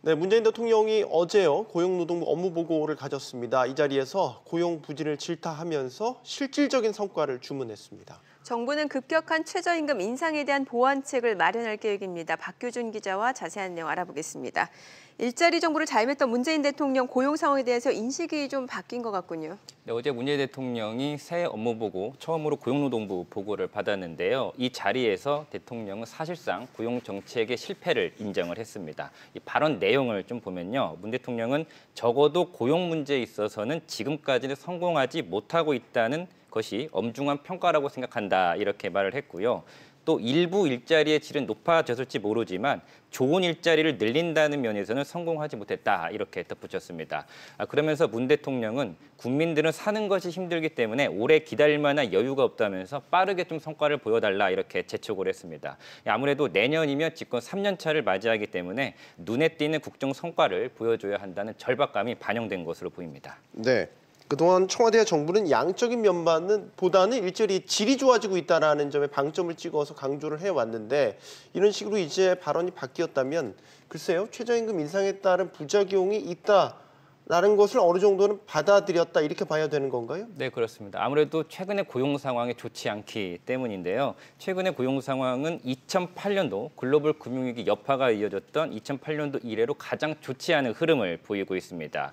네, 문재인 대통령이 어제요 고용노동부 업무보고를 가졌습니다. 이 자리에서 고용 부진을 질타하면서 실질적인 성과를 주문했습니다. 정부는 급격한 최저임금 인상에 대한 보완책을 마련할 계획입니다. 박규준 기자와 자세한 내용 알아보겠습니다. 일자리 정부를 잘했던 문재인 대통령 고용 상황에 대해서 인식이 좀 바뀐 것 같군요. 네, 어제 문재인 대통령이 새 업무보고 처음으로 고용노동부 보고를 받았는데요. 이 자리에서 대통령은 사실상 고용정책의 실패를 인정을 했습니다. 이 발언 내용을 좀 보면요. 문 대통령은 적어도 고용 문제에 있어서는 지금까지는 성공하지 못하고 있다는 것이 엄중한 평가라고 생각한다 이렇게 말을 했고요. 또 일부 일자리의 질은 높아졌을지 모르지만 좋은 일자리를 늘린다는 면에서는 성공하지 못했다 이렇게 덧붙였습니다. 그러면서 문 대통령은 국민들은 사는 것이 힘들기 때문에 오래 기다릴 만한 여유가 없다면서 빠르게 좀 성과를 보여달라 이렇게 재촉을 했습니다. 아무래도 내년이면 집권 3년 차를 맞이하기 때문에 눈에 띄는 국정 성과를 보여줘야 한다는 절박감이 반영된 것으로 보입니다. 네. 그동안 청와대와 정부는 양적인 면만은 보다는 일자리 질이 좋아지고 있다는 점에 방점을 찍어서 강조를 해왔는데 이런 식으로 이제 발언이 바뀌었다면 글쎄요. 최저임금 인상에 따른 부작용이 있다라는 것을 어느 정도는 받아들였다 이렇게 봐야 되는 건가요? 네, 그렇습니다. 아무래도 최근의 고용 상황이 좋지 않기 때문인데요. 최근의 고용 상황은 2008년도 글로벌 금융위기 여파가 이어졌던 2008년도 이래로 가장 좋지 않은 흐름을 보이고 있습니다.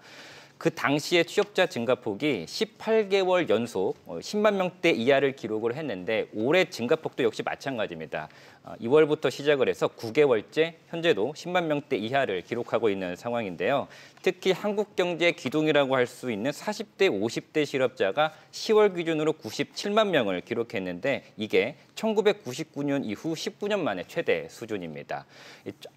그 당시의 취업자 증가폭이 18개월 연속 10만 명대 이하를 기록을 했는데 올해 증가폭도 역시 마찬가지입니다. 2월부터 시작을 해서 9개월째 현재도 10만 명대 이하를 기록하고 있는 상황인데요. 특히 한국 경제의 기둥이라고 할 수 있는 40대, 50대 실업자가 10월 기준으로 97만 명을 기록했는데 이게 1999년 이후 19년 만에 최대 수준입니다.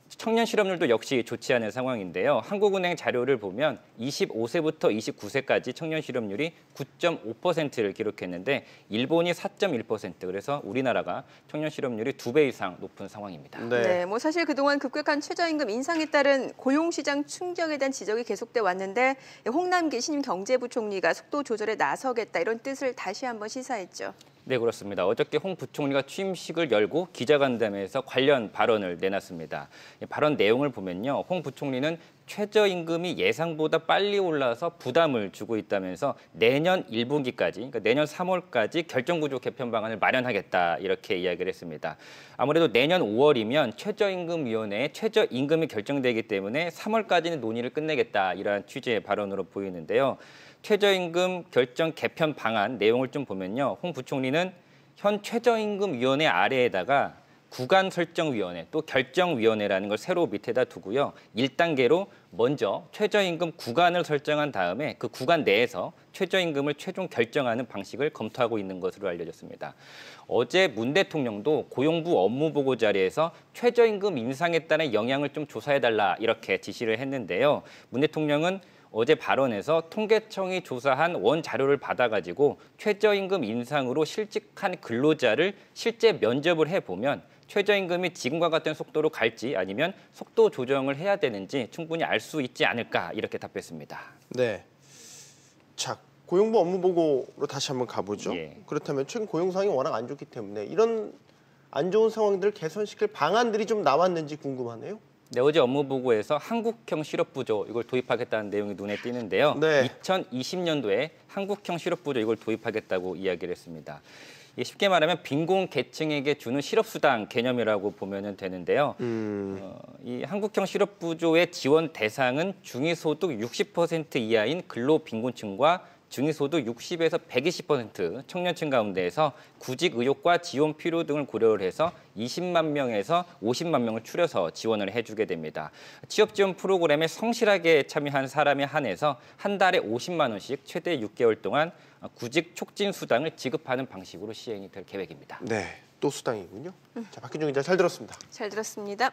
청년 실업률도 역시 좋지 않은 상황인데요. 한국은행 자료를 보면 25세부터 29세까지 청년 실업률이 9.5%를 기록했는데 일본이 4.1%, 그래서 우리나라가 청년 실업률이 2배 이상 높은 상황입니다. 네, 사실 그동안 급격한 최저임금 인상에 따른 고용시장 충격에 대한 지적이 계속돼 왔는데 홍남기 신임 경제부총리가 속도 조절에 나서겠다 이런 뜻을 다시 한번 시사했죠. 네, 그렇습니다. 어저께 홍 부총리가 취임식을 열고 기자간담회에서 관련 발언을 내놨습니다. 발언 내용을 보면요. 홍 부총리는 최저임금이 예상보다 빨리 올라서 부담을 주고 있다면서 내년 1분기까지, 그러니까 내년 3월까지 결정구조 개편 방안을 마련하겠다 이렇게 이야기를 했습니다. 아무래도 내년 5월이면 최저임금위원회에 최저임금이 결정되기 때문에 3월까지는 논의를 끝내겠다 이러한 취지의 발언으로 보이는데요. 최저임금 결정 개편 방안 내용을 좀 보면요. 홍 부총리는 현 최저임금위원회 아래에다가 구간설정위원회 또 결정위원회라는 걸 새로 밑에다 두고요. 1단계로 먼저 최저임금 구간을 설정한 다음에 그 구간 내에서 최저임금을 최종 결정하는 방식을 검토하고 있는 것으로 알려졌습니다. 어제 문 대통령도 고용부 업무보고 자리에서 최저임금 인상에 따른 영향을 좀 조사해달라 이렇게 지시를 했는데요. 문 대통령은 어제 발언에서 통계청이 조사한 원자료를 받아가지고 최저임금 인상으로 실직한 근로자를 실제 면접을 해보면 최저임금이 지금과 같은 속도로 갈지 아니면 속도 조정을 해야 되는지 충분히 알 수 있지 않을까 이렇게 답했습니다. 네. 자, 고용부 업무보고로 다시 한번 가보죠. 예. 그렇다면 최근 고용 상황이 워낙 안 좋기 때문에 이런 안 좋은 상황들을 개선시킬 방안들이 좀 나왔는지 궁금하네요. 네, 어제 업무보고에서 한국형 실업부조 이걸 도입하겠다는 내용이 눈에 띄는데요. 네. 2020년도에 한국형 실업부조 이걸 도입하겠다고 이야기를 했습니다. 쉽게 말하면 빈곤 계층에게 주는 실업수당 개념이라고 보면 되는데요. 이 한국형 실업부조의 지원 대상은 중위소득 60% 이하인 근로빈곤층과 중위소득 60에서 120% 청년층 가운데에서 구직 의욕과 지원 필요 등을 고려를 해서 20만 명에서 50만 명을 추려서 지원을 해주게 됩니다. 취업 지원 프로그램에 성실하게 참여한 사람에 한해서 한 달에 50만 원씩 최대 6개월 동안 구직 촉진 수당을 지급하는 방식으로 시행이 될 계획입니다. 네, 또 수당이군요. 자, 박규준 기자 잘 들었습니다. 잘 들었습니다.